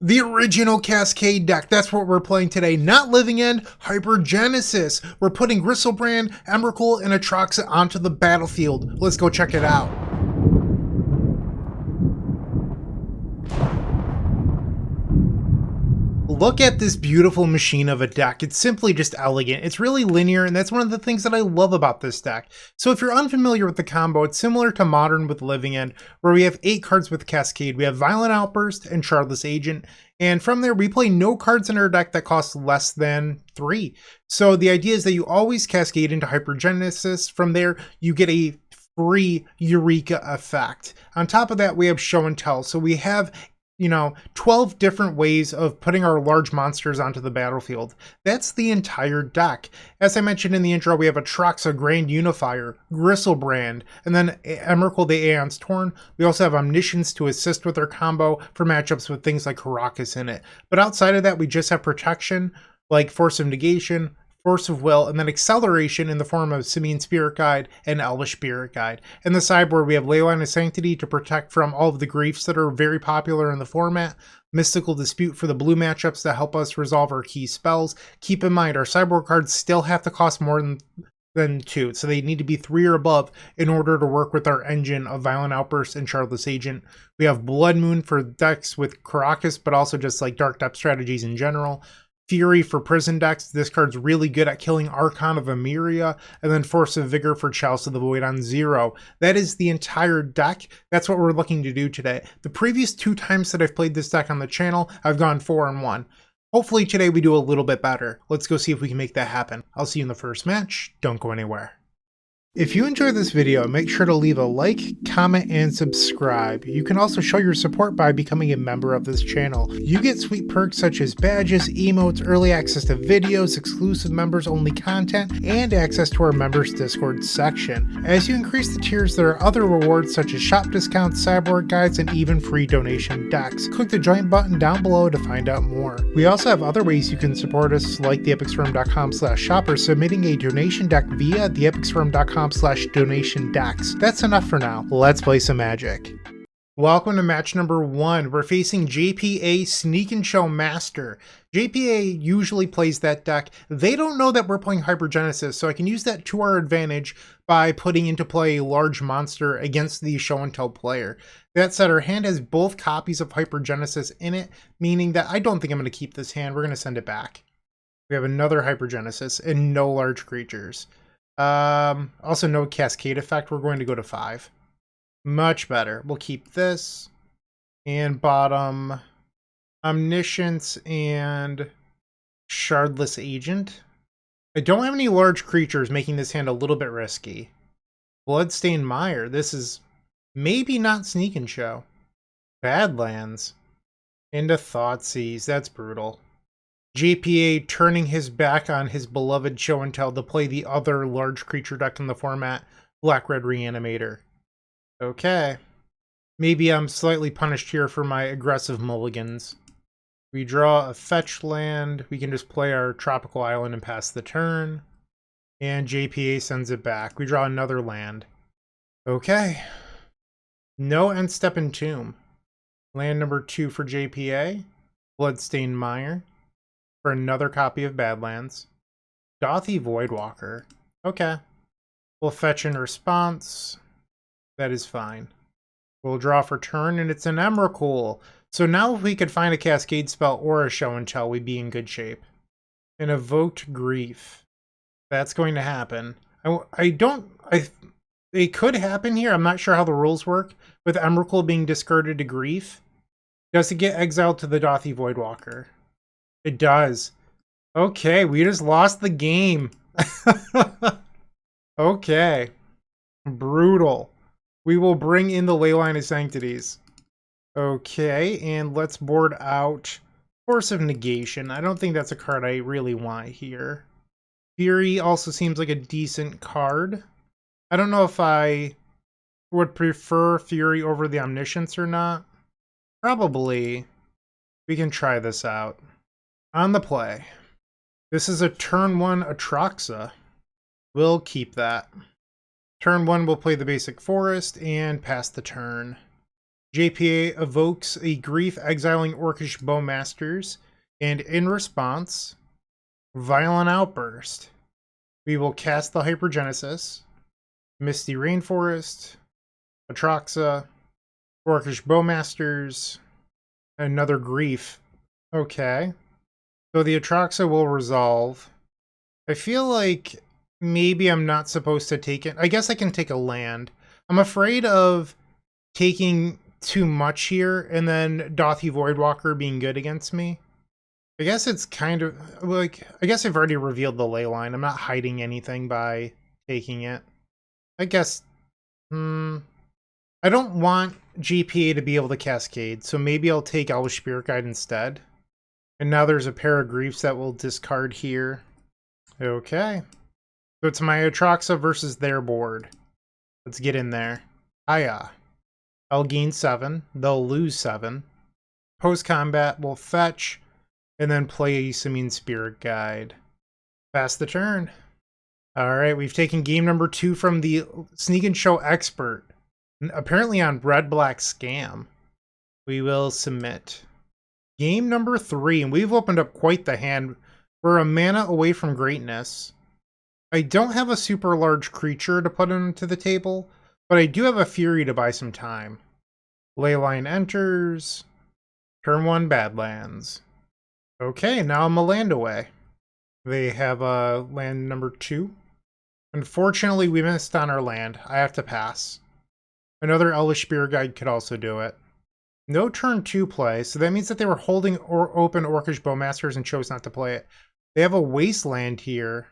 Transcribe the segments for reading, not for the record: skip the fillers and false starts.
The original Cascade deck, that's what we're playing today. Not Living End, Hypergenesis. We're putting Griselbrand, Emrakul, and Atraxa onto the battlefield. Let's go check it out. Look at this beautiful machine of a deck. It's simply just elegant. It's really linear, and that's one of the things that I love about this deck. So if you're unfamiliar with the combo, it's similar to Modern with Living End, where we have 8 cards with Cascade. We have Violent Outburst and Shardless Agent, and from there we play no cards in our deck that cost less than 3. So the idea is that you always Cascade into Hypergenesis. From there, you get a free Eureka effect. On top of that, we have Show and Tell. So we have 12 different ways of putting our large monsters onto the battlefield. That's the entire deck. As I mentioned in the intro, we have Atraxa, Grand Unifier, Griselbrand, and then Emrakul the Aeon's Torn. We also have Omniscience to assist with our combo for matchups with things like Rakdos in it. But outside of that, we just have protection, like Force of Negation, Force of Will, and then acceleration in the form of Simian Spirit Guide and Elvish Spirit Guide. In the sideboard, we have Leyline of Sanctity to protect from all of the griefs that are very popular in the format, Mystical Dispute for the blue matchups that help us resolve our key spells. Keep in mind, our sideboard cards still have to cost more than 2, so they need to be 3 or above in order to work with our engine of Violent Outburst and Shardless Agent. We have Blood Moon for decks with Karakas, but also just like Dark Depth strategies in general. Fury for prison decks. This card's really good at killing Archon of Emeria, and then Force of Vigor for Chalice of the Void on 0. That is the entire deck. That's what we're looking to do today. The previous 2 times that I've played this deck on the channel, I've gone 4-1. Hopefully today we do a little bit better. Let's go see if we can make that happen. I'll see you in the first match. Don't go anywhere. If you enjoyed this video, make sure to leave a like, comment, and subscribe. You can also show your support by becoming a member of this channel. You get sweet perks such as badges, emotes, early access to videos, exclusive members-only content, and access to our members Discord section. As you increase the tiers, there are other rewards such as shop discounts, sideboard guides, and even free donation decks. Click the join button down below to find out more. We also have other ways you can support us, like theepicsforum.com/shop or submitting a donation deck via theepicsforum.com/donation decks. That's enough for now. Let's play some Magic. Welcome to match number 1. We're facing JPA Sneak and Show Master. JPA usually plays that deck. They don't know that we're playing Hypergenesis, so I can use that to our advantage by putting into play a large monster against the Show and Tell player. That said, our hand has both copies of Hypergenesis in it, meaning that I don't think I'm going to keep this hand. We're going to send it back. We have another Hypergenesis and no large creatures. Also no Cascade effect. We're going to go to 5. Much better. We'll keep this. And bottom Omniscience and Shardless Agent. I don't have any large creatures, making this hand a little bit risky. Bloodstained Mire. This is maybe not Sneak and Show. Badlands. Into Thoughtseize. That's brutal. JPA turning his back on his beloved Show and Tell to play the other large creature deck in the format, Black-Red Reanimator. Okay. Maybe I'm slightly punished here for my aggressive mulligans. We draw a fetch land. We can just play our Tropical Island and pass the turn. And JPA sends it back. We draw another land. Okay. No End Step Entomb. Land number 2 for JPA. Bloodstained Mire. For another copy of Badlands. Dauthi Voidwalker. Okay. We'll fetch in response. That is fine. We'll draw for turn, and it's an Emrakul. So now if we could find a Cascade spell or a Show and Tell, we'd be in good shape. An Evoked Grief. That's going to happen. It could happen here. I'm not sure how the rules work. With Emrakul being discarded to Grief. Does it get exiled to the Dauthi Voidwalker? It does. Okay, we just lost the game. Okay. Brutal. We will bring in the Leyline of Sanctities. Okay, and let's board out Force of Negation. I don't think that's a card I really want here. Fury also seems like a decent card. I don't know if I would prefer Fury over the Omniscience or not. Probably. We can try this out. On the play. This is a turn 1 Atraxa. We'll keep that. Turn 1 we'll play the basic forest and pass the turn. JPA evokes a Grief, exiling Orcish Bowmasters, and in response, Violent Outburst. We will cast the Hypergenesis, Misty Rainforest, Atraxa, Orcish Bowmasters, another Grief. Okay. So the Atraxa will resolve. I feel like maybe I'm not supposed to take it. I guess I can take a land. I'm afraid of taking too much here and then Dothy Voidwalker being good against me. I guess it's kind of like, I guess I've already revealed the ley line. I'm not hiding anything by taking it. I guess, I don't want GPA to be able to Cascade, so maybe I'll take Elvish Spirit Guide instead. And now there's a pair of Griefs that will discard here. Okay. So it's my Atraxa versus their board. Let's get in there. Hiya. I'll gain 7. They'll lose 7. Post-combat, we'll fetch, and then play a Samine Spirit Guide. Pass the turn. Alright, we've taken game number 2 from the Sneak and Show Expert. Apparently on Red-Black Scam. We will submit. Game number 3, and we've opened up quite the hand. We're a mana away from greatness. I don't have a super large creature to put into the table, but I do have a Fury to buy some time. Leyline enters. Turn 1 Badlands. Okay, now I'm a land away. They have land number 2. Unfortunately, we missed on our land. I have to pass. Another Elvish Spirit Guide could also do it. No turn 2 play, so that means that they were holding open Orcish Bowmasters and chose not to play it. They have a Wasteland here.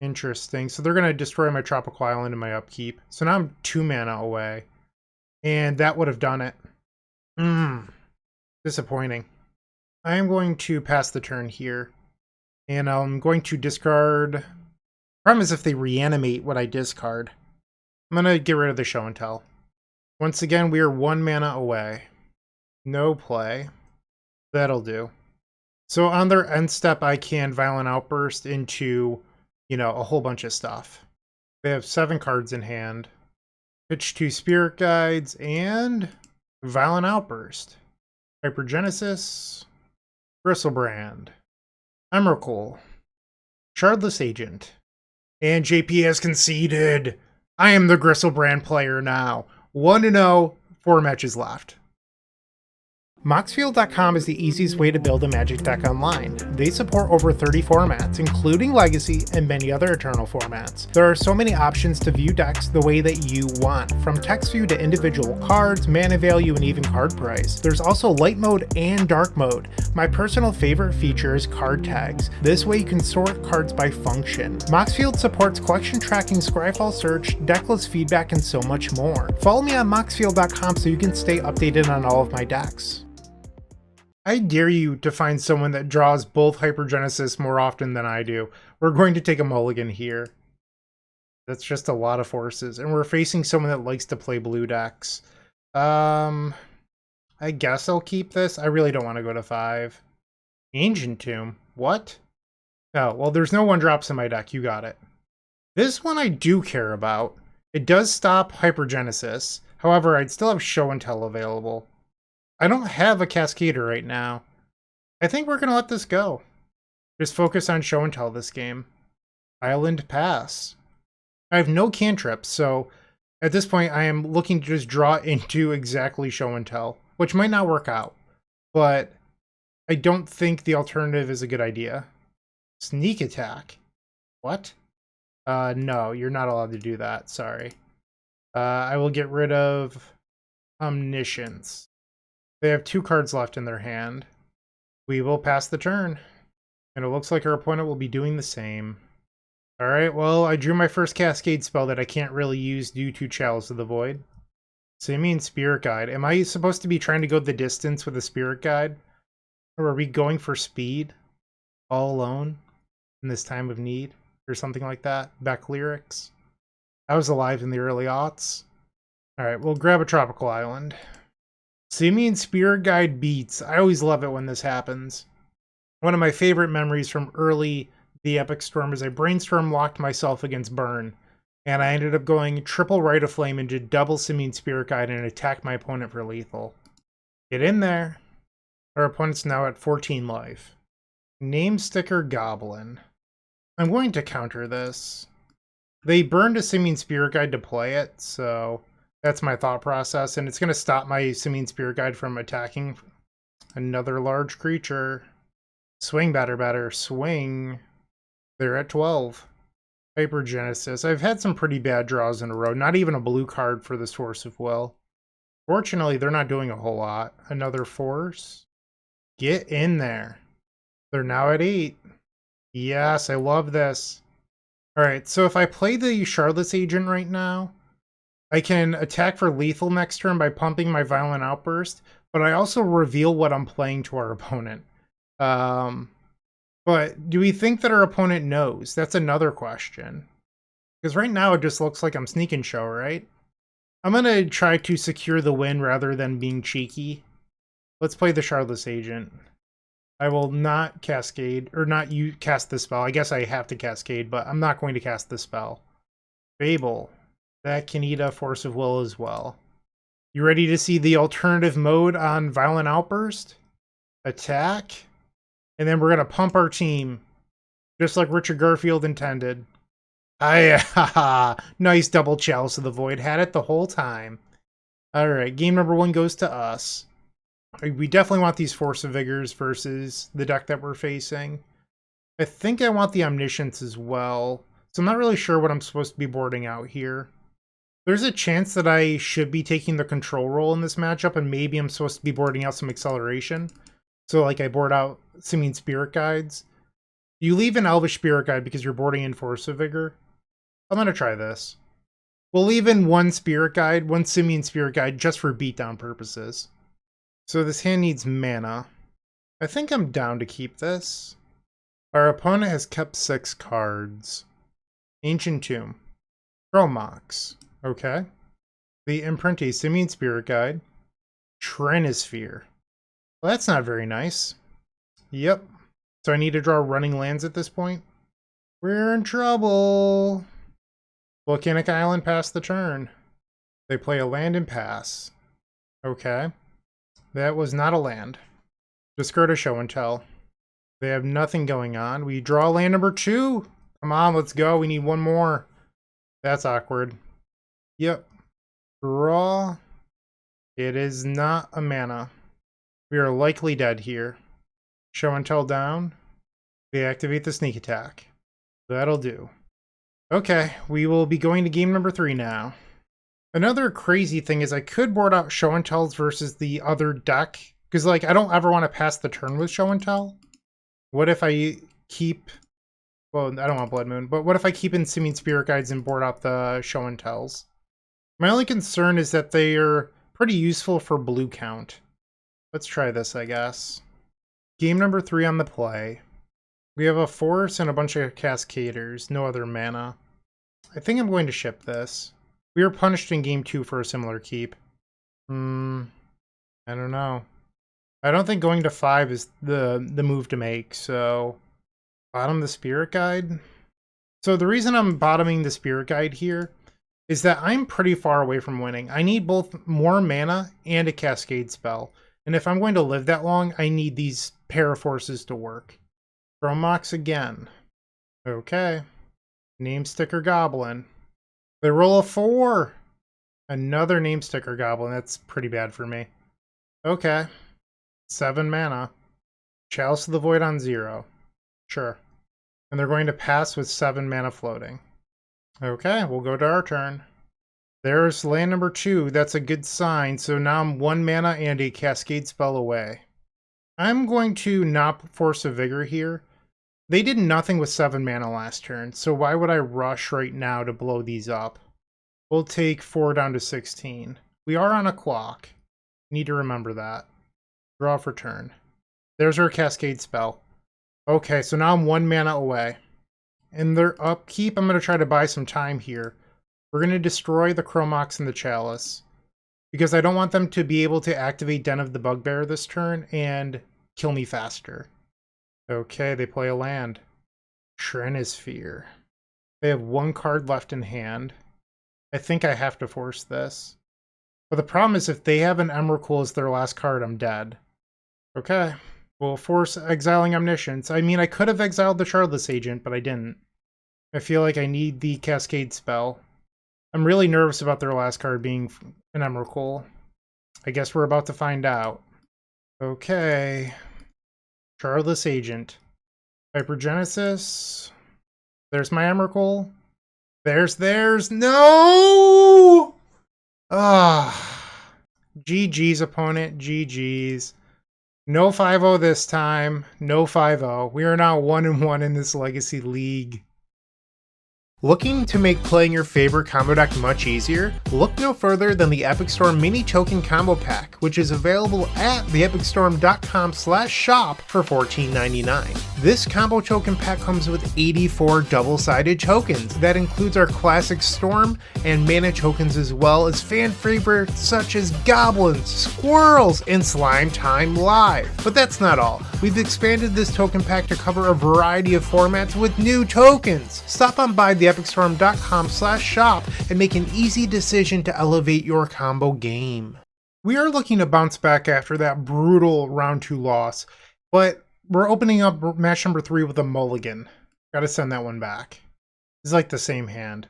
Interesting. So they're going to destroy my Tropical Island in my upkeep. So now I'm 2 mana away. And that would have done it. Disappointing. I am going to pass the turn here. And I'm going to discard... Problem is if they reanimate what I discard. I'm going to get rid of the Show and Tell. Once again, we are 1 mana away. No play. That'll do. So on their end step, I can Violent Outburst into, a whole bunch of stuff. They have 7 cards in hand. Pitch 2 Spirit Guides and Violent Outburst. Hypergenesis. Bristlebrand. Emrakul. Shardless Agent. And JP has conceded. I am the Gristlebrand player now. 1-0, 4 matches left. Moxfield.com is the easiest way to build a Magic deck online. They support over 30 formats, including Legacy and many other Eternal formats. There are so many options to view decks the way that you want, from text view to individual cards, mana value, and even card price. There's also light mode and dark mode. My personal favorite feature is card tags. This way you can sort cards by function. Moxfield supports collection tracking, Scryfall search, decklist feedback, and so much more. Follow me on Moxfield.com so you can stay updated on all of my decks. I dare you to find someone that draws both Hypergenesis more often than I do. We're going to take a mulligan here. That's just a lot of forces. And we're facing someone that likes to play blue decks. I guess I'll keep this. I really don't want to go to 5. Ancient Tomb. What? Oh, well, there's no 1-drops in my deck. You got it. This one I do care about. It does stop Hypergenesis. However, I'd still have Show and Tell available. I don't have a Cascader right now. I think we're going to let this go. Just focus on Show and Tell this game. Island Pass. I have no cantrips, so at this point I am looking to just draw into exactly Show and Tell, which might not work out, but I don't think the alternative is a good idea. Sneak Attack. What? No, you're not allowed to do that, sorry. I will get rid of Omniscience. They have 2 cards left in their hand. We will pass the turn. And it looks like our opponent will be doing the same. Alright, well, I drew my first Cascade spell that I can't really use due to Chalice of the Void. Samine Spirit Guide. Am I supposed to be trying to go the distance with a Spirit Guide? Or are we going for speed? All alone? In this time of need? Or something like that? Beck lyrics? I was alive in the early aughts. Alright, we'll grab a Tropical Island. Samine Spirit Guide beats. I always love it when this happens. One of my favorite memories from early The Epic Storm is I brainstorm locked myself against Burn. And I ended up going triple Rite of Flame into double Simian Spirit Guide and attacked my opponent for lethal. Get in there. Our opponent's now at 14 life. Name Sticker Goblin. I'm going to counter this. They burned a Simian Spirit Guide to play it, so that's my thought process, and it's going to stop my Simian Spirit Guide from attacking another large creature. Swing, batter, swing. They're at 12. Hypergenesis. I've had some pretty bad draws in a row. Not even a blue card for the Source of Will. Fortunately, they're not doing a whole lot. Another force. Get in there. They're now at 8. Yes, I love this. Alright, so if I play the Shardless Agent right now, I can attack for lethal next turn by pumping my Violent Outburst, but I also reveal what I'm playing to our opponent. But do we think that our opponent knows? That's another question. Because right now it just looks like I'm sneak and show, right? I'm going to try to secure the win rather than being cheeky. Let's play the Shardless Agent. I will not Cascade, or not cast the spell. I guess I have to Cascade, but I'm not going to cast the spell. Fable. That can eat a Force of Will as well. You ready to see the alternative mode on Violent Outburst? Attack. And then we're going to pump our team. Just like Richard Garfield intended. Nice double Chalice of the Void. Had it the whole time. Alright, game number 1 goes to us. We definitely want these Force of Vigors versus the deck that we're facing. I think I want the Omniscience as well. So I'm not really sure what I'm supposed to be boarding out here. There's a chance that I should be taking the control role in this matchup, and maybe I'm supposed to be boarding out some acceleration. So like I board out Simian Spirit Guides. You leave an Elvish Spirit Guide because you're boarding in Force of Vigor. I'm going to try this. We'll leave in one Spirit Guide, one Simian Spirit Guide, just for beatdown purposes. So this hand needs mana. I think I'm down to keep this. Our opponent has kept 6 cards. Ancient Tomb. Chromox. Okay. The Imprint, a Simian Spirit Guide. Trinisphere. Well, that's not very nice. Yep. So I need to draw running lands at this point? We're in trouble. Volcanic Island passed the turn. They play a land and pass. Okay. That was not a land. Discard a show and tell. They have nothing going on. We draw land number 2. Come on, let's go. We need one more. That's awkward. Yep. Draw. It is not a mana. We are likely dead here. Show and tell down. They activate the sneak attack. That'll do. Okay, we will be going to game number 3 now. Another crazy thing is I could board out Show and Tells versus the other deck. Because, like, I don't ever want to pass the turn with Show and Tell. What if I keep... Well, I don't want Blood Moon. But what if I keep in Simian Spirit Guides and board out the Show and Tells? My only concern is that they are pretty useful for blue count. Let's try this, I guess. Game number 3 on the play. We have a Force and a bunch of Cascaders. No other mana. I think I'm going to ship this. We were punished in game 2 for a similar keep. I don't know. I don't think going to 5 is the move to make, so... Bottom the Spirit Guide? So the reason I'm bottoming the Spirit Guide here is that I'm pretty far away from winning. I need both more mana and a Cascade spell. And if I'm going to live that long, I need these pair of forces to work. Chromox again. Okay. Name Sticker Goblin. They roll a 4. Another Name Sticker Goblin. That's pretty bad for me. Okay. 7 mana. Chalice of the Void on 0. Sure. And they're going to pass with 7 mana floating. Okay, we'll go to our turn. There's land number 2. That's a good sign. So now I'm 1 mana and a Cascade spell away. I'm going to not Force of Vigor here. They did nothing with 7 mana last turn, so why would I rush right now to blow these up? We'll take 4 down to 16. We are on a clock. Need to remember that. Draw for turn. There's our Cascade spell. Okay, so now I'm 1 mana away. In their upkeep, I'm going to try to buy some time here. We're going to destroy the Chromox and the Chalice. Because I don't want them to be able to activate Den of the Bugbear this turn and kill me faster. Okay, they play a land. Trinisphere. They have one card left in hand. I think I have to force this. But the problem is if they have an Emrakul as their last card, I'm dead. Okay. We'll force exiling Omniscience. I mean, I could have exiled the Shardless Agent, but I didn't. I feel like I need the Cascade spell. I'm really nervous about their last card being an Emrakul. I guess we're about to find out. Okay. Shardless Agent. Hypergenesis. There's my Emrakul. There's no! GG's opponent, GG's. No 5-0 this time. No 5-0. We are now 1-1 in this Legacy League. Looking to make playing your favorite combo deck much easier? Look no further than the Epic Storm Mini Token Combo Pack, which is available at theepicstorm.com/shop for $14.99. This combo token pack comes with 84 double-sided tokens. That includes our classic Storm and mana tokens, as well as fan favorites such as Goblins, Squirrels, and Slime Time Live. But that's not all. We've expanded this token pack to cover a variety of formats with new tokens. Stop on by theepicstorm.com/shop and make an easy decision to elevate your combo game. We are looking to bounce back after that brutal round 2 loss, but we're opening up match number 3 with a mulligan. Gotta send that one back. It's like the same hand.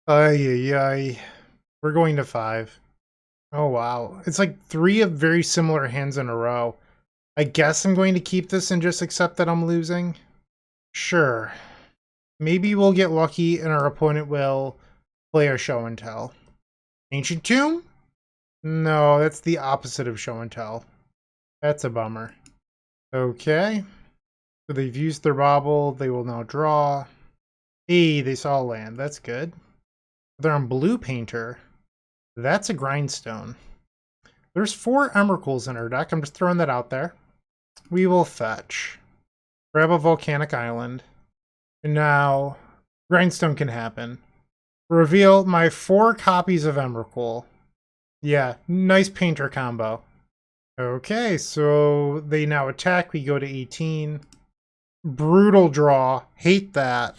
Ay. We're going to 5. Oh wow. It's like 3 of very similar hands in a row. I guess I'm going to keep this and just accept that I'm losing. Sure. Maybe we'll get lucky and our opponent will play a show and tell. Ancient Tomb? No, that's the opposite of show and tell. That's a bummer. Okay. So they've used their bobble. They will now draw. Hey, they saw land. That's good. They're on Blue Painter. That's a grindstone. There's 4 Emrakuls in our deck. I'm just throwing that out there. We will fetch. Grab a Volcanic Island. And now, grindstone can happen. Reveal my 4 copies of Emrakul. Yeah, nice painter combo. Okay, so they now attack. We go to 18. Brutal draw. Hate that.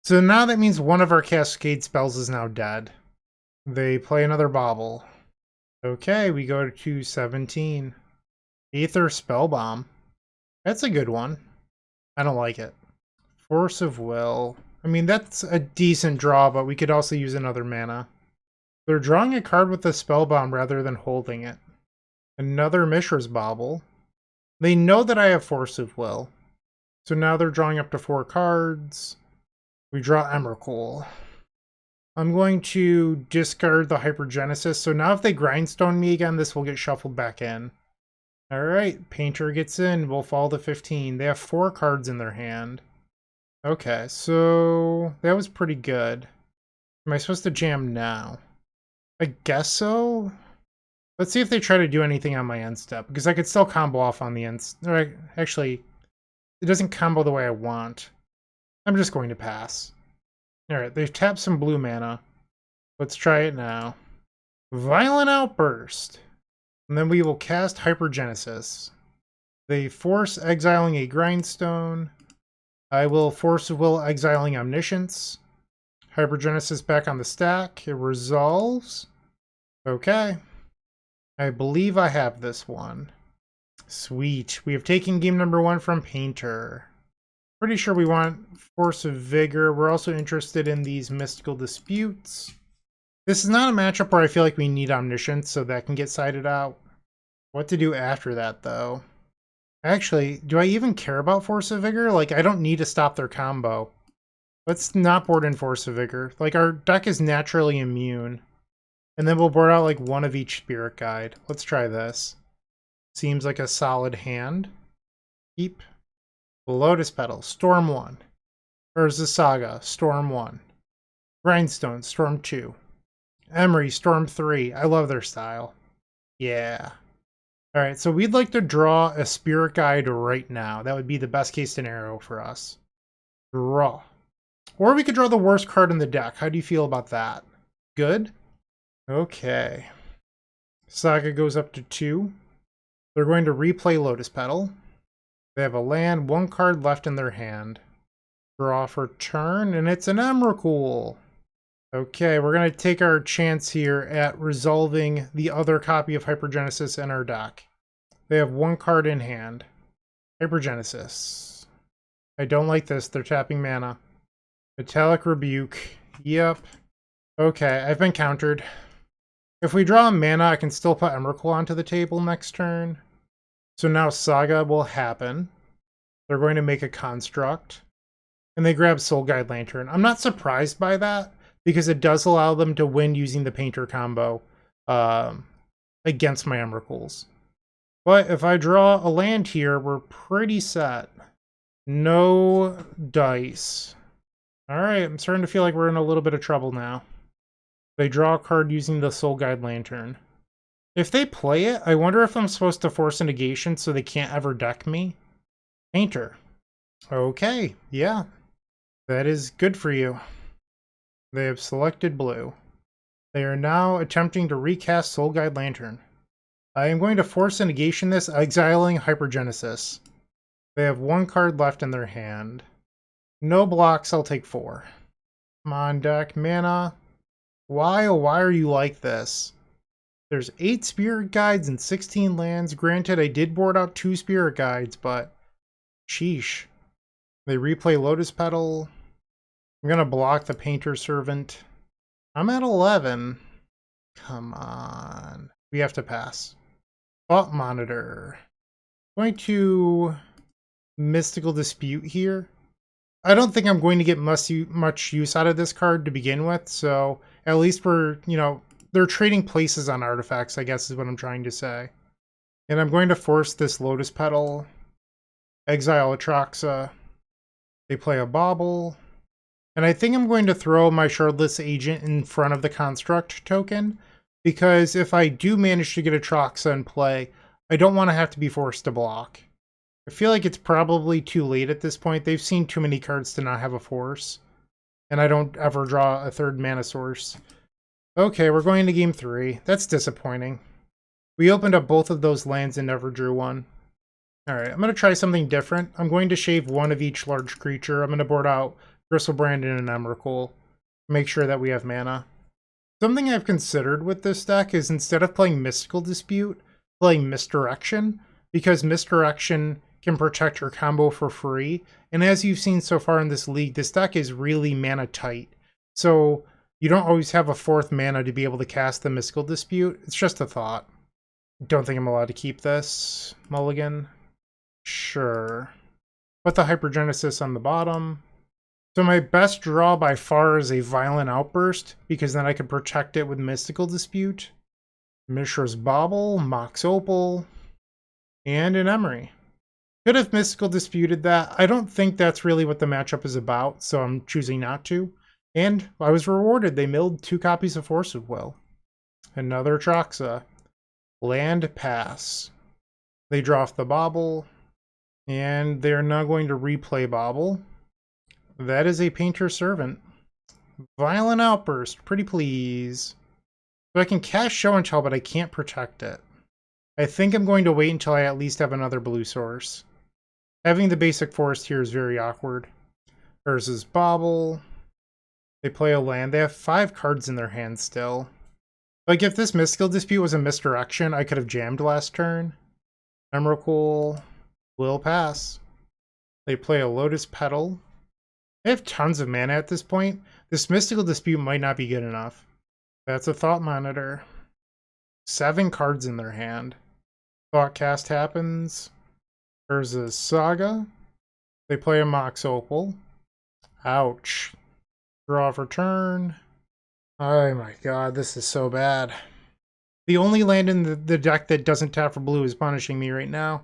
So now that means one of our Cascade spells is now dead. They play another bobble. Okay, we go to 17. Aether Spellbomb. That's a good one. I don't like it. Force of Will. I mean, that's a decent draw, but we could also use another mana. They're drawing a card with the Spellbomb rather than holding it. Another Mishra's Bauble. They know that I have Force of Will. So now they're drawing up to 4 cards. We draw Emrakul. I'm going to discard the Hypergenesis. So now if they grindstone me again, this will get shuffled back in. Alright, Painter gets in. We'll fall to 15. They have 4 cards in their hand. Okay, so that was pretty good. Am I supposed to jam now? I guess so. Let's see if they try to do anything on my end step, because I could still combo off on the end. Right, actually, it doesn't combo the way I want. I'm just going to pass. Alright, they've tapped some blue mana. Let's try it now. Violent Outburst. And then we will cast Hypergenesis. They force exiling a grindstone. I will Force of Will exiling Omniscience. Hypergenesis back on the stack. It resolves. Okay. I believe I have this one. Sweet. We have taken game number 1 from Painter. Pretty sure we want Force of Vigor. We're also interested in these Mystical Disputes. This is not a matchup where I feel like we need Omniscience, so that can get sided out. What to do after that, though? Actually, do I even care about Force of Vigor? Like, I don't need to stop their combo. Let's not board in Force of Vigor. Like, our deck is naturally immune. And then we'll board out, like, 1 of each Spirit Guide. Let's try this. Seems like a solid hand. Keep. Lotus Petal, Storm 1. Urza Saga, Storm 1. Grindstone, Storm 2. Emery, Storm 3. I love their style. Yeah. Alright, so we'd like to draw a Spirit Guide right now. That would be the best case scenario for us. Draw. Or we could draw the worst card in the deck. How do you feel about that? Good? Okay. Saga goes up to 2. They're going to replay Lotus Petal. They have a land, 1 card left in their hand. Draw for turn, and it's an Emrakul. Okay, we're going to take our chance here at resolving the other copy of Hypergenesis in our deck. They have one card in hand. Hypergenesis. I don't like this. They're tapping mana. Metallic Rebuke. Yep. Okay, I've been countered. If we draw a mana, I can still put Emrakul onto the table next turn. So now Saga will happen. They're going to make a construct. And they grab Soul Guide Lantern. I'm not surprised by that, because it does allow them to win using the Painter combo against my Emrakuls. But if I draw a land here, we're pretty set. No dice. Alright, I'm starting to feel like we're in a little bit of trouble now. They draw a card using the Soul Guide Lantern. If they play it, I wonder if I'm supposed to force a negation so they can't ever deck me. Painter. Okay, yeah. That is good for you. They have selected blue. They are now attempting to recast Soul Guide Lantern. I am going to force a negation this, exiling Hypergenesis. They have one card left in their hand. No blocks, I'll take 4. Come on, deck. Mana. Why, oh why are you like this? There's 8 Spirit Guides and 16 lands. Granted, I did board out 2 Spirit Guides, but sheesh. They replay Lotus Petal. I'm going to block the Painter Servant. I'm at 11. Come on. We have to pass. Thought Monitor. I'm going to Mystical Dispute here. I don't think I'm going to get much use out of this card to begin with, so at least we're, they're trading places on artifacts, I guess is what I'm trying to say. And I'm going to force this Lotus Petal. Exile Atraxa. They play a Bauble. And I think I'm going to throw my Shardless Agent in front of the Construct token, because if I do manage to get Atraxa in play, I don't want to have to be forced to block. I feel like it's probably too late at this point. They've seen too many cards to not have a force. And I don't ever draw a third mana source. Okay, we're going to game 3. That's disappointing. We opened up both of those lands and never drew one. Alright, I'm going to try something different. I'm going to shave one of each large creature. I'm going to board out Bristlebrand and an Emrakul. Make sure that we have mana. Something I've considered with this deck is instead of playing Mystical Dispute, playing Misdirection, because Misdirection can protect your combo for free. And as you've seen so far in this league, this deck is really mana tight. So you don't always have a 4th mana to be able to cast the Mystical Dispute. It's just a thought. Don't think I'm allowed to keep this. Mulligan. Sure. Put the Hypergenesis on the bottom. So my best draw by far is a Violent Outburst, because then I can protect it with Mystical Dispute. Mishra's Bauble, Mox Opal, and an Emery. Could have Mystical Disputed that. I don't think that's really what the matchup is about, so I'm choosing not to. And I was rewarded. They milled 2 copies of Force of Will. Another Atraxa. Land pass. They draw off the Bauble, and they're now going to replay Bauble. That is a Painter Servant. Violent Outburst, pretty please. So I can cast Show and Tell, but I can't protect it. I think I'm going to wait until I at least have another blue source. Having the basic forest here is very awkward. Versus Bauble. They play a land. They have 5 cards in their hand still. Like, if this Mystical Dispute was a Misdirection, I could have jammed last turn. Emrakul will pass. They play a Lotus Petal. They have tons of mana at this point. This Mystical Dispute might not be good enough. That's a Thought Monitor. 7 cards in their hand. Thought Cast happens. There's a Saga. They play a Mox Opal. Ouch. Draw for turn. Oh my god, this is so bad. The only land in the deck that doesn't tap for blue is punishing me right now.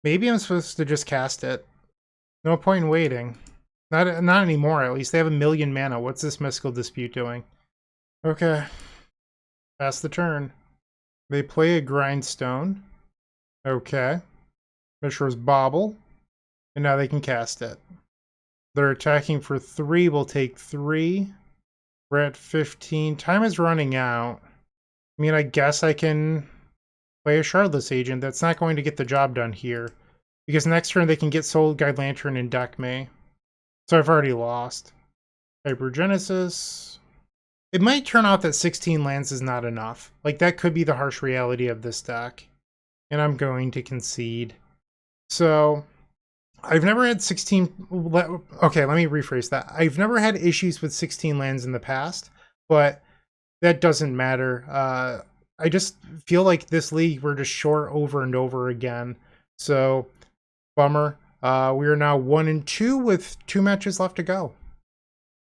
Maybe I'm supposed to just cast it. No point in waiting. Not anymore, at least. They have 1,000,000 mana. What's this Mystical Dispute doing? Okay. Pass the turn. They play a Grindstone. Okay. Mishra's Bauble. And now they can cast it. They're attacking for 3. We'll take 3. We're at 15. Time is running out. I mean, I guess I can play a Shardless Agent. That's not going to get the job done here. Because next turn they can get Soul Guide Lantern and deck me. So I've already lost. Hypergenesis. It might turn out that 16 lands is not enough. Like, that could be the harsh reality of this deck. And I'm going to concede. So, I've never had 16... Okay, let me rephrase that. I've never had issues with 16 lands in the past, but that doesn't matter. I just feel like this league, we're just short over and over again. So, bummer. We are now 1-2 with 2 matches left to go.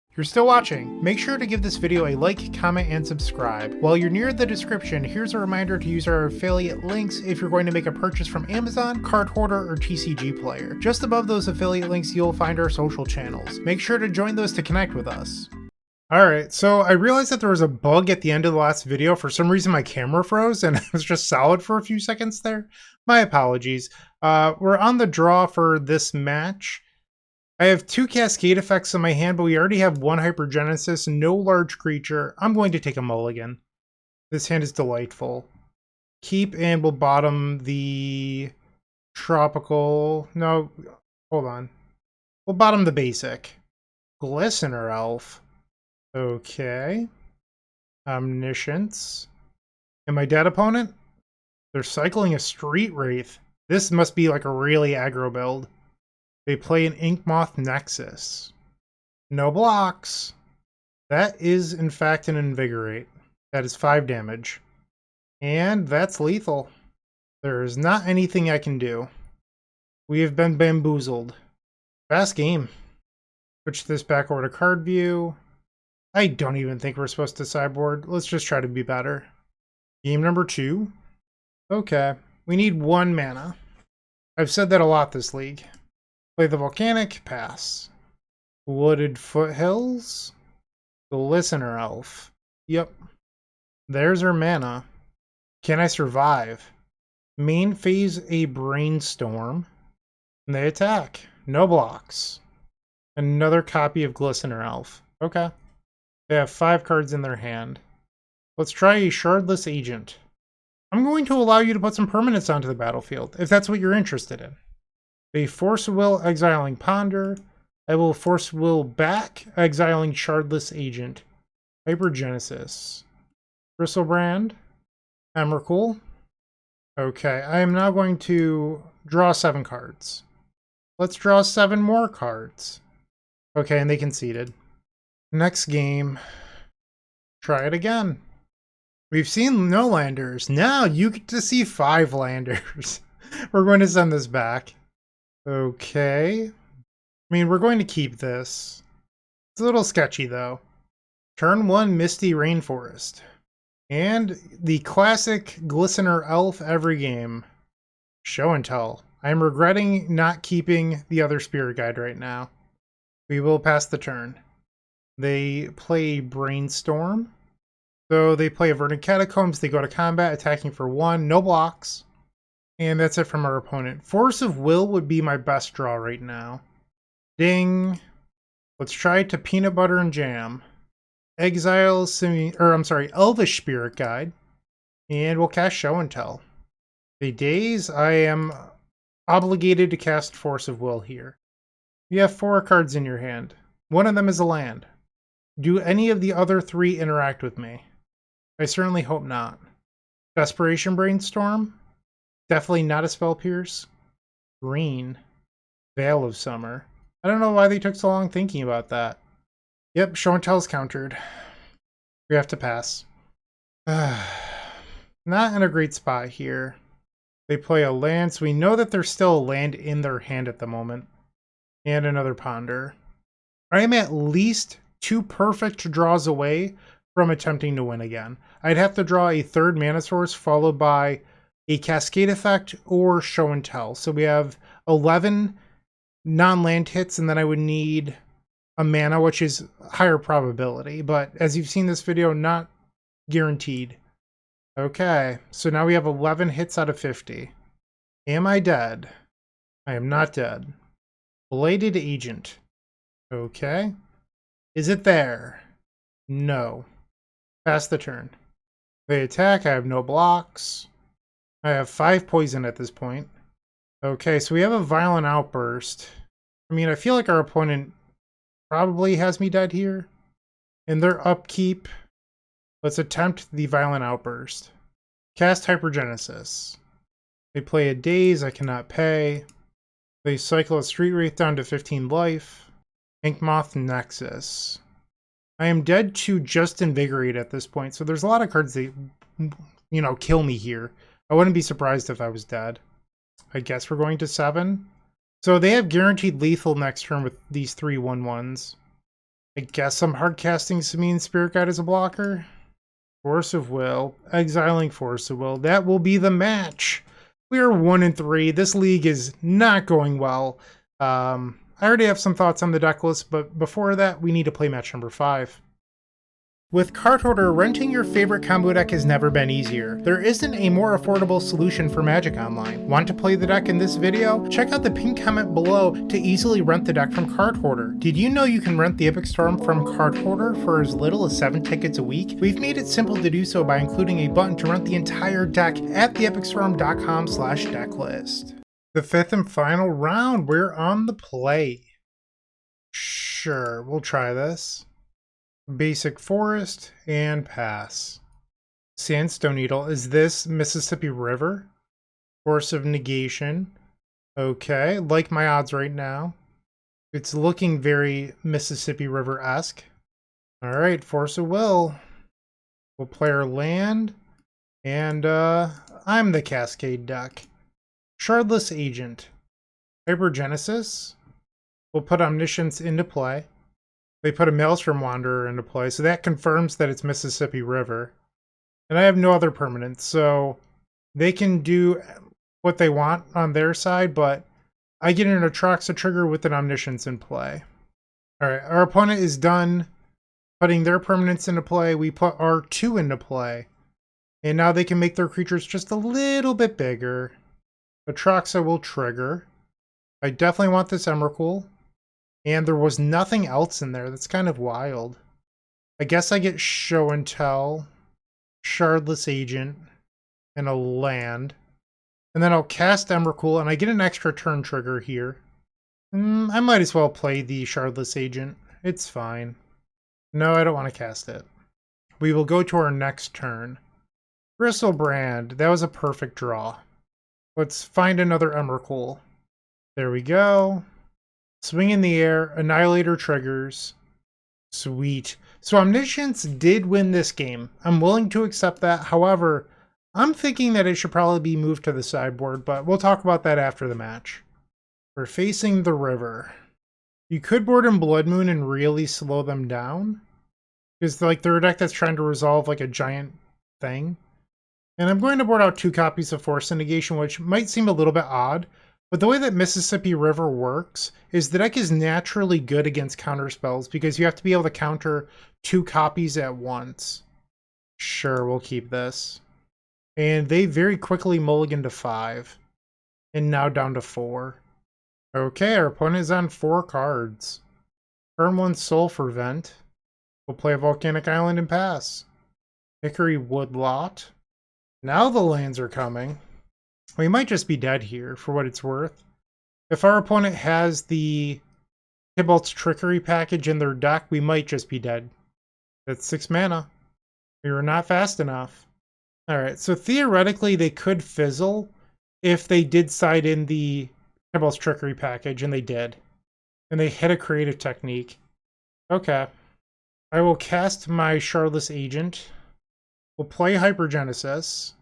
If you're still watching, make sure to give this video a like, comment, and subscribe. While you're near the description, here's a reminder to use our affiliate links if you're going to make a purchase from Amazon, Card Hoarder, or TCG Player. Just above those affiliate links, you'll find our social channels. Make sure to join those to connect with us. Alright, so I realized that there was a bug at the end of the last video. For some reason my camera froze and it was just solid for a few seconds there. My apologies. We're on the draw for this match. I have 2 Cascade effects in my hand, but we already have 1 Hypergenesis, no large creature. I'm going to take a mulligan. This hand is delightful. Keep, and we'll bottom the tropical... No, hold on. We'll bottom the basic. Glistener Elf. Okay. Omniscience. And my dead opponent? They're cycling a Street Wraith. This must be like a really aggro build. They play an Inkmoth Nexus. No blocks. That is, in fact, an Invigorate. That is 5 damage. And that's lethal. There is not anything I can do. We have been bamboozled. Fast game. Switch this back over to card view. I don't even think we're supposed to sideboard. Let's just try to be better. Game number 2. Okay. We need 1 mana. I've said that a lot this league. Play the Volcanic, pass. Wooded Foothills. The Listener Elf. Yep. There's our mana. Can I survive? Main phase a Brainstorm. And they attack. No blocks. Another copy of Glistener Elf. Okay. They have 5 cards in their hand. Let's try a Shardless Agent. I'm going to allow you to put some permanents onto the battlefield, if that's what you're interested in. They Force Will, exiling Ponder. I will Force Will back, exiling Shardless Agent. Hypergenesis. Bristlebrand. Emrakul. Okay, I am now going to draw 7 cards. Let's draw 7 more cards. Okay, and they conceded. Next game. Try it again. We've seen no landers. Now you get to see 5 landers. We're going to send this back. Okay. I mean, we're going to keep this. It's a little sketchy, though. Turn 1, Misty Rainforest. And the classic Glistener Elf every game. Show and Tell. I'm regretting not keeping the other Spirit Guide right now. We will pass the turn. They play Brainstorm. So they play a Verdant Catacombs. They go to combat, attacking for 1. No blocks. And that's it from our opponent. Force of Will would be my best draw right now. Ding. Let's try to Peanut Butter and Jam. Exile Elvish Spirit Guide. And we'll cast Show and Tell. The days I am obligated to cast Force of Will here. You have 4 cards in your hand. One of them is a land. Do any of the other 3 interact with me? I certainly hope not. Desperation Brainstorm. Definitely not a Spell Pierce. Green. Veil of Summer. I don't know why they took so long thinking about that. Yep, Show and Tell's countered. We have to pass. Not in a great spot here. They play a land, so we know that there's still a land in their hand at the moment. And another Ponder. I am at least 2 perfect draws away from attempting to win again. I'd have to draw a 3rd mana source followed by a Cascade effect or Show and Tell. So we have 11 non-land hits, and then I would need a mana, which is higher probability. But as you've seen this video, not guaranteed. Okay, so now we have 11 hits out of 50. Am I dead? I am not dead. Bladed Agent. Okay. Is it there? No. Pass the turn. They attack. I have no blocks. I have 5 poison at this point. Okay, so we have a Violent Outburst. I mean, I feel like our opponent probably has me dead here. In their upkeep, let's attempt the Violent Outburst. Cast Hypergenesis. They play a Daze, I cannot pay. They cycle a Street Wraith down to 15 life. Inkmoth Nexus. I am dead to just Invigorate at this point, so there's a lot of cards that, you know, kill me here. I wouldn't be surprised if I was dead. I guess we're going to 7. So they have guaranteed lethal next turn with these 3 1/1s. I guess I'm hard casting Samine Spirit Guide as a blocker. Force of Will. Exiling Force of Will. That will be the match. We are 1-3. This league is not going well. I already have some thoughts on the deck list, but before that, we need to play match number 5. With Card Hoarder, renting your favorite combo deck has never been easier. There isn't a more affordable solution for Magic Online. Want to play the deck in this video? Check out the pinned comment below to easily rent the deck from Card Hoarder. Did you know you can rent the Epic Storm from Card Hoarder for as little as 7 tickets a week? We've made it simple to do so by including a button to rent the entire deck at theepicstorm.com/decklist. The 5th and final round, we're on the play. Sure, we'll try this. Basic Forest and pass. Sandstone Needle. Is this Mississippi River? Force of Negation. Okay, like my odds right now. It's looking very Mississippi River-esque. Alright, Force of Will. We'll play our land. And I'm the Cascade deck. Shardless Agent. Hypergenesis. We'll put Omniscience into play. They put a Maelstrom Wanderer into play, so that confirms that it's Mississippi River. And I have no other permanents, so they can do what they want on their side, but I get an Atraxa trigger with an Omniscience in play. Alright, our opponent is done putting their permanents into play. We put our 2 into play. And now they can make their creatures just a little bit bigger. Atraxa will trigger. I definitely want this Emrakul. And there was nothing else in there. That's kind of wild. I guess I get Show and Tell, Shardless Agent, and a land. And then I'll cast Emrakul, and I get an extra turn trigger here. I might as well play the Shardless Agent. It's fine. No, I don't want to cast it. We will go to our next turn. Bristlebrand. That was a perfect draw. Let's find another Emrakul. There we go. Swing in the air, Annihilator triggers. Sweet. So Omniscience did win this game. I'm willing to accept that. However, I'm thinking that it should probably be moved to the sideboard, but we'll talk about that after the match. We're facing the river. You could board in Blood Moon and really slow them down. Because like they're a deck that's trying to resolve like a giant thing. And I'm going to board out 2 copies of Force of Negation, which might seem a little bit odd. But the way that Mississippi River works is the deck is naturally good against counter spells because you have to be able to counter 2 copies at once. Sure, we'll keep this. And they very quickly mulligan to 5. And now down to 4. Okay, our opponent is on 4 cards. Turn 1 Soul Fervent. We'll play a Volcanic Island and pass. Hickory Woodlot. Now the lands are coming. We might just be dead here, for what it's worth. If our opponent has the Tybalt's Trickery package in their deck, we might just be dead. That's 6 mana. We were not fast enough. Alright, so theoretically they could fizzle if they did side in the Tybalt's Trickery package, and they did. And they hit a creative technique. Okay. I will cast my Shardless Agent. We'll play Hypergenesis.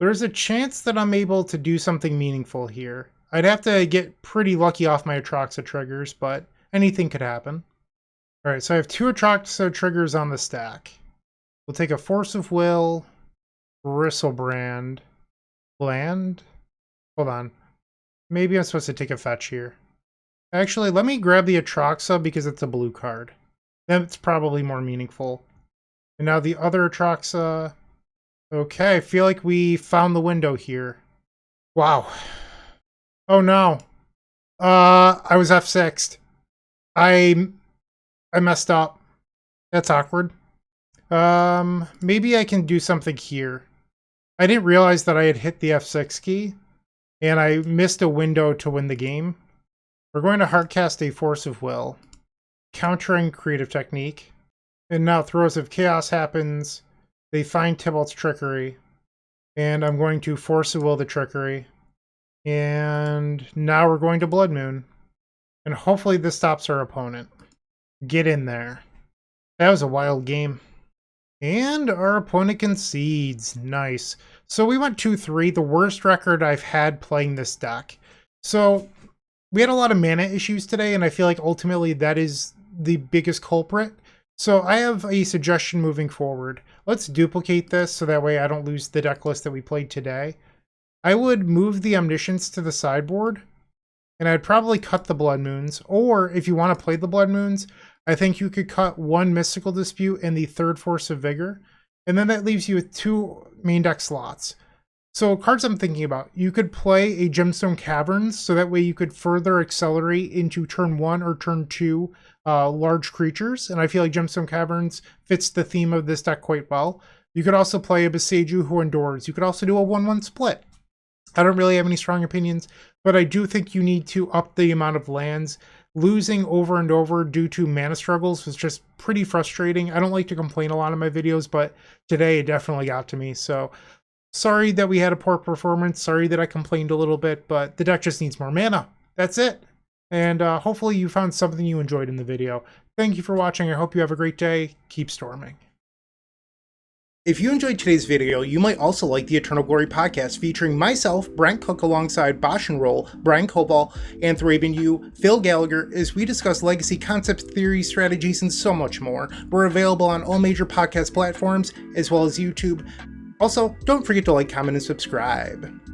There's a chance that I'm able to do something meaningful here. I'd have to get pretty lucky off my Atraxa triggers, but anything could happen. Alright, so I have 2 Atraxa triggers on the stack. We'll take a Force of Will, Bristlebrand, land. Hold on. Maybe I'm supposed to take a fetch here. Actually, let me grab the Atraxa because it's a blue card. That's probably more meaningful. And now the other Atraxa. Okay, I feel like we found the window here. Wow. Oh no. I was F6'd. I messed up. That's awkward. Maybe I can do something here. I didn't realize that I had hit the F6 key, and I missed a window to win the game. We're going to hardcast a Force of Will. countering Creative Technique. And now Throes of Chaos happens. They find Tybalt's Trickery. And I'm going to Force of Will the Trickery. And now we're going to Blood Moon. And hopefully this stops our opponent. Get in there. That was a wild game. And our opponent concedes. Nice. So we went 2-3, the worst record I've had playing this deck. So we had a lot of mana issues today, and I feel like ultimately that is the biggest culprit. So I have a suggestion moving forward. Let's duplicate this so that way I don't lose the deck list that we played today. I would move the Omniscience to the sideboard, and I'd probably cut the Blood Moons. Or if you want to play the Blood Moons, I think you could cut one Mystical Dispute and the third Force of Vigor. And then that leaves you with 2 main deck slots. So cards I'm thinking about, you could play a Gemstone Caverns, so that way you could further accelerate into turn 1 or turn 2 large creatures. And I feel like Gemstone Caverns fits the theme of this deck quite well. You could also play a Beseiju who endures. You could also do a 1-1 split. I don't really have any strong opinions, but I do think you need to up the amount of lands. Losing over and over due to mana struggles was just pretty frustrating. I don't like to complain a lot in my videos, but today it definitely got to me. So sorry that we had a poor performance. Sorry that I complained a little bit, but the deck just needs more mana. That's it. And hopefully you found something you enjoyed in the video. Thank you for watching. I hope you have a great day. Keep storming. If you enjoyed today's video, you might also like the Eternal Glory podcast featuring myself, Bryant Cook, alongside Bosch and Roll, Brian Cobal, Anthraben U, Phil Gallagher, as we discuss legacy concepts, theories, strategies, and so much more. We're available on all major podcast platforms, as well as YouTube. Also, don't forget to like, comment, and subscribe.